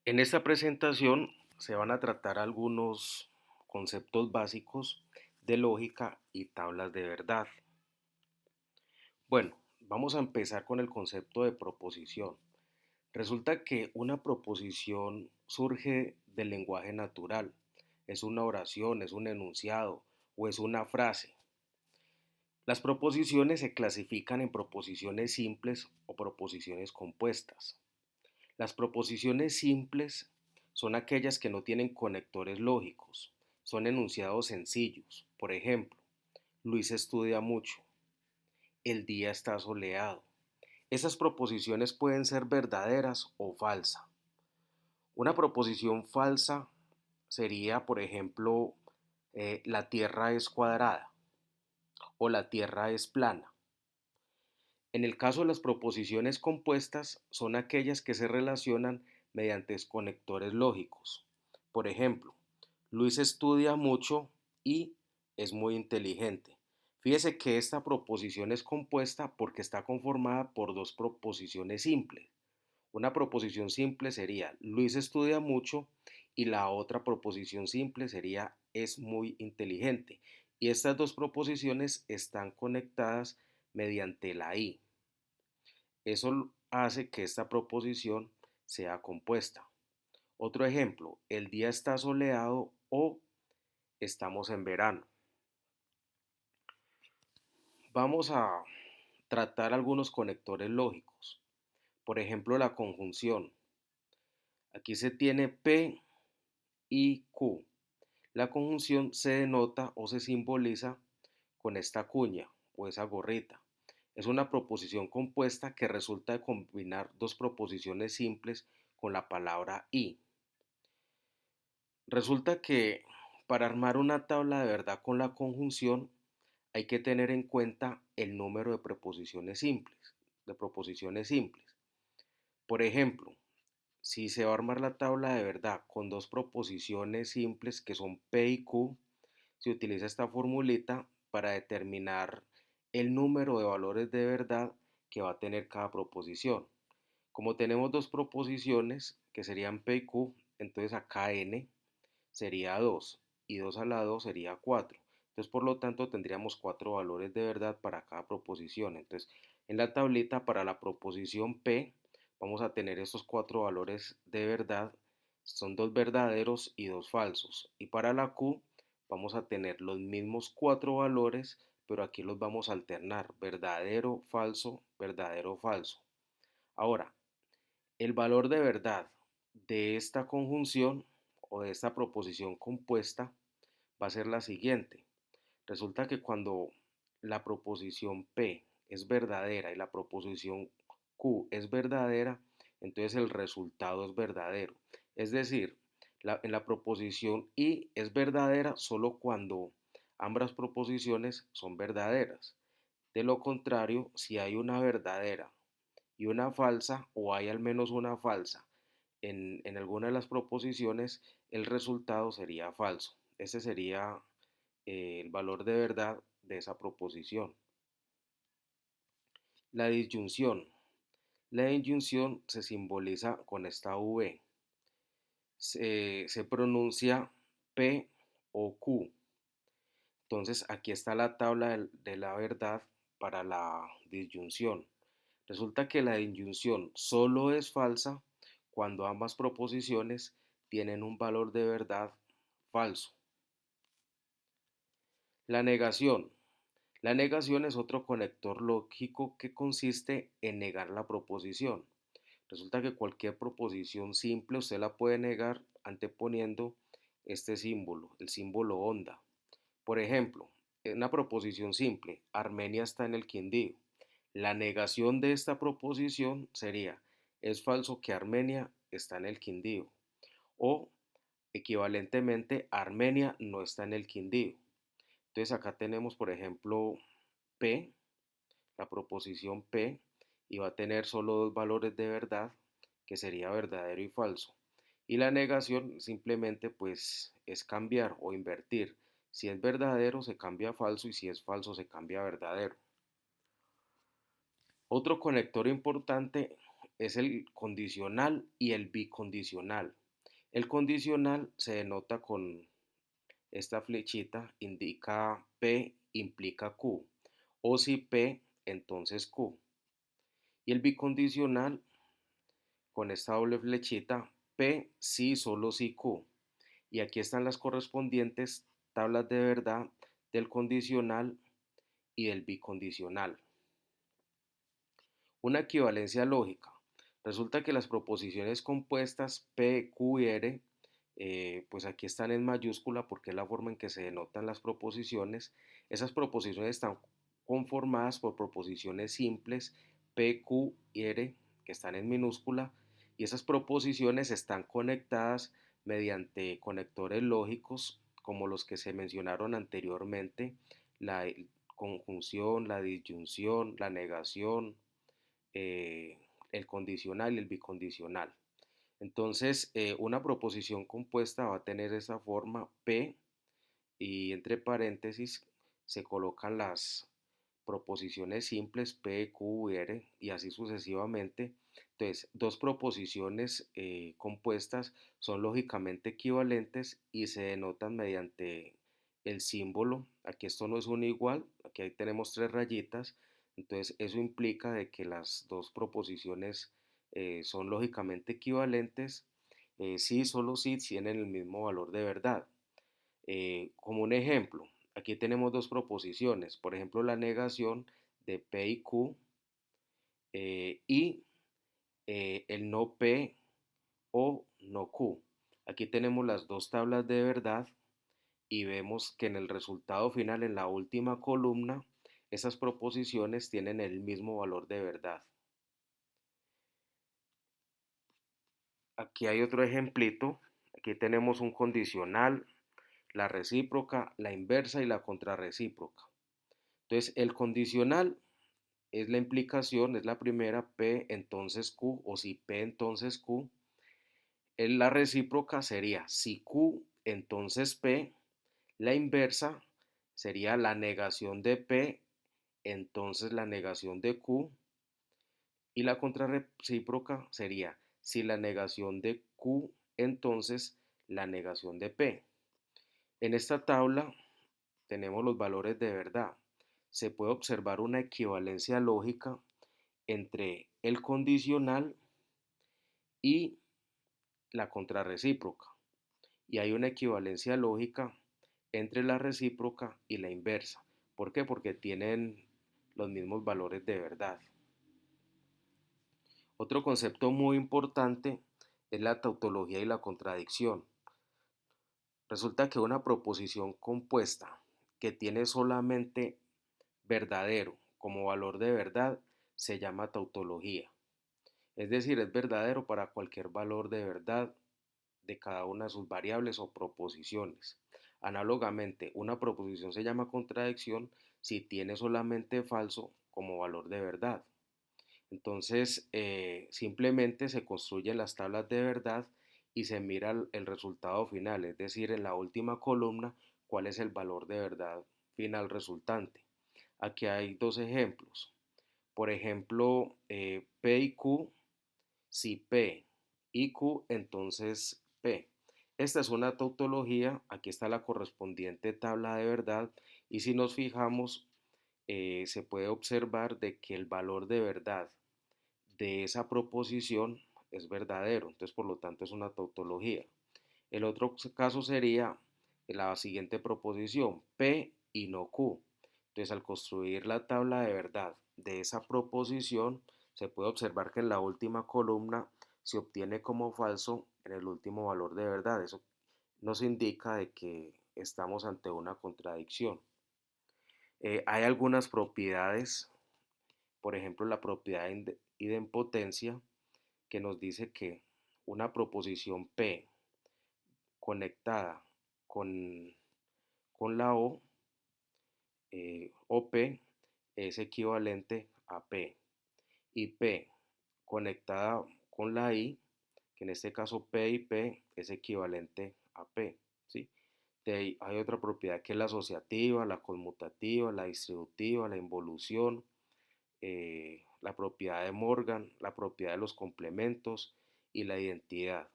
En esta presentación se van a tratar algunos conceptos básicos de lógica y tablas de verdad. Bueno, vamos a empezar con el concepto de proposición. Resulta que una proposición surge del lenguaje natural. Es una oración, es un enunciado o es una frase. Las proposiciones se clasifican en proposiciones simples o proposiciones compuestas. Las proposiciones simples son aquellas que no tienen conectores lógicos, son enunciados sencillos. Por ejemplo, Luis estudia mucho, el día está soleado. Esas proposiciones pueden ser verdaderas o falsas. Una proposición falsa sería, por ejemplo, la Tierra es cuadrada o la Tierra es plana. En el caso de las proposiciones compuestas, son aquellas que se relacionan mediante conectores lógicos. Por ejemplo, Luis estudia mucho y es muy inteligente. Fíjese que esta proposición es compuesta porque está conformada por dos proposiciones simples. Una proposición simple sería Luis estudia mucho y la otra proposición simple sería es muy inteligente. Y estas dos proposiciones están conectadas mediante la I. Eso hace que esta proposición sea compuesta. Otro ejemplo, el día está soleado o estamos en verano. Vamos a tratar algunos conectores lógicos. Por ejemplo, la conjunción. Aquí se tiene P y Q. La conjunción se denota o se simboliza con esta cuña o esa gorrita. Es una proposición compuesta que resulta de combinar dos proposiciones simples con la palabra y. Resulta que para armar una tabla de verdad con la conjunción hay que tener en cuenta el número de preposiciones simples, de proposiciones simples. Por ejemplo, si se va a armar la tabla de verdad con dos proposiciones simples que son P y Q, se utiliza esta formulita para determinar el número de valores de verdad que va a tener cada proposición. Como tenemos dos proposiciones que serían P y Q, entonces acá N sería 2 y 2 a la 2 sería 4. Entonces, por lo tanto, tendríamos cuatro valores de verdad para cada proposición. Entonces, en la tablita para la proposición P vamos a tener estos cuatro valores de verdad. Son dos verdaderos y dos falsos. Y para la Q vamos a tener los mismos cuatro valores, pero aquí los vamos a alternar. Verdadero, falso, falso. Ahora, el valor de verdad de esta conjunción o de esta proposición compuesta va a ser la siguiente. Resulta que cuando la proposición P es verdadera y la proposición Q es verdadera, entonces el resultado es verdadero. Es decir, en la proposición I es verdadera solo cuando ambas proposiciones son verdaderas. De lo contrario, si hay una verdadera y una falsa o hay al menos una falsa en alguna de las proposiciones, el resultado sería falso. Ese sería el valor de verdad de esa proposición. La disyunción. La disyunción se simboliza con esta V. Se pronuncia P o Q. Entonces aquí está la tabla de la verdad para la disyunción. Resulta que la disyunción solo es falsa cuando ambas proposiciones tienen un valor de verdad falso. La negación. La negación es otro conector lógico que consiste en negar la proposición. Resulta que cualquier proposición simple usted la puede negar anteponiendo este símbolo, el símbolo onda. Por ejemplo, en una proposición simple, Armenia está en el Quindío. La negación de esta proposición sería, es falso que Armenia está en el Quindío. O equivalentemente, Armenia no está en el Quindío. Entonces acá tenemos, por ejemplo, P, la proposición P, y va a tener solo dos valores de verdad, que sería verdadero y falso. Y la negación simplemente pues es cambiar o invertir. Si es verdadero se cambia a falso y si es falso se cambia a verdadero. Otro conector importante es el condicional y el bicondicional. El condicional se denota con esta flechita, indica P implica Q, o si P, entonces Q. Y el bicondicional con esta doble flechita, P sí, solo si Q. Y aquí están las correspondientes tablas de verdad del condicional y del bicondicional. Una equivalencia lógica. Resulta que las proposiciones compuestas P, Q y R, pues aquí están en mayúscula porque es la forma en que se denotan las proposiciones. Esas proposiciones están conformadas por proposiciones simples P, Q y R que están en minúscula, y esas proposiciones están conectadas mediante conectores lógicos como los que se mencionaron anteriormente, la conjunción, la disyunción, la negación, eh, el condicional y el bicondicional. Entonces, una proposición compuesta va a tener esa forma P, y entre paréntesis se colocan las proposiciones simples P, Q, R y así sucesivamente. Entonces, dos proposiciones compuestas son lógicamente equivalentes y se denotan mediante el símbolo. Aquí esto no es un igual, aquí tenemos tres rayitas. Entonces, eso implica de que las dos proposiciones son lógicamente equivalentes, sí, solo si tienen el mismo valor de verdad. Como un ejemplo, aquí tenemos dos proposiciones, por ejemplo, la negación de P y Q, y el no P o no Q. Aquí tenemos las dos tablas de verdad y vemos que en el resultado final, en la última columna, esas proposiciones tienen el mismo valor de verdad. Aquí hay otro ejemplito. Aquí tenemos un condicional, la recíproca, la inversa y la contrarrecíproca. Entonces, el condicional es la implicación, es la primera, P entonces Q, o si P entonces Q. La recíproca sería si Q entonces P. La inversa sería la negación de P entonces la negación de Q. Y la contrarrecíproca sería si la negación de Q entonces la negación de P. En esta tabla tenemos los valores de verdad. Se puede observar una equivalencia lógica entre el condicional y la contrarrecíproca. Y hay una equivalencia lógica entre la recíproca y la inversa. ¿Por qué? Porque tienen los mismos valores de verdad. Otro concepto muy importante es la tautología y la contradicción. Resulta que una proposición compuesta que tiene solamente verdadero como valor de verdad se llama tautología. Es decir, es verdadero para cualquier valor de verdad de cada una de sus variables o proposiciones. Análogamente, una proposición se llama contradicción si tiene solamente falso como valor de verdad. Entonces, simplemente se construyen las tablas de verdad y se mira el resultado final, es decir, en la última columna, cuál es el valor de verdad final resultante. Aquí hay dos ejemplos. Por ejemplo, P y Q, si P y Q, entonces P. Esta es una tautología, aquí está la correspondiente tabla de verdad, y si nos fijamos, se puede observar de que el valor de verdad de esa proposición es verdadero, entonces por lo tanto es una tautología. El otro caso sería la siguiente proposición, P y no Q. Entonces, al construir la tabla de verdad de esa proposición, se puede observar que en la última columna se obtiene como falso en el último valor de verdad. Eso nos indica de que estamos ante una contradicción. Hay algunas propiedades, por ejemplo, la propiedad de idempotencia, que nos dice que una proposición P conectada con, con la O, OP, es equivalente a P, y P conectada con la I, que en este caso P y P es equivalente a P, ¿sí? Hay otra propiedad que es la asociativa, la conmutativa, la distributiva, la involución, la propiedad de Morgan, la propiedad de los complementos y la identidad.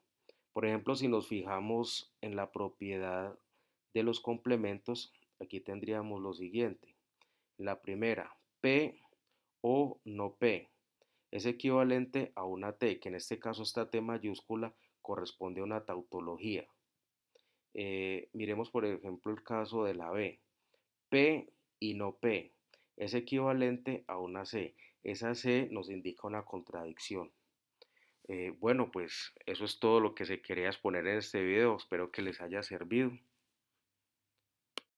Por ejemplo, si nos fijamos en la propiedad de los complementos, aquí tendríamos lo siguiente. La primera, P o no P, es equivalente a una T, que en este caso esta T mayúscula corresponde a una tautología. Miremos por ejemplo el caso de la B. P y no P es equivalente a una C. Esa C nos indica una contradicción. Bueno, pues eso es todo lo que se quería exponer en este video. Espero que les haya servido.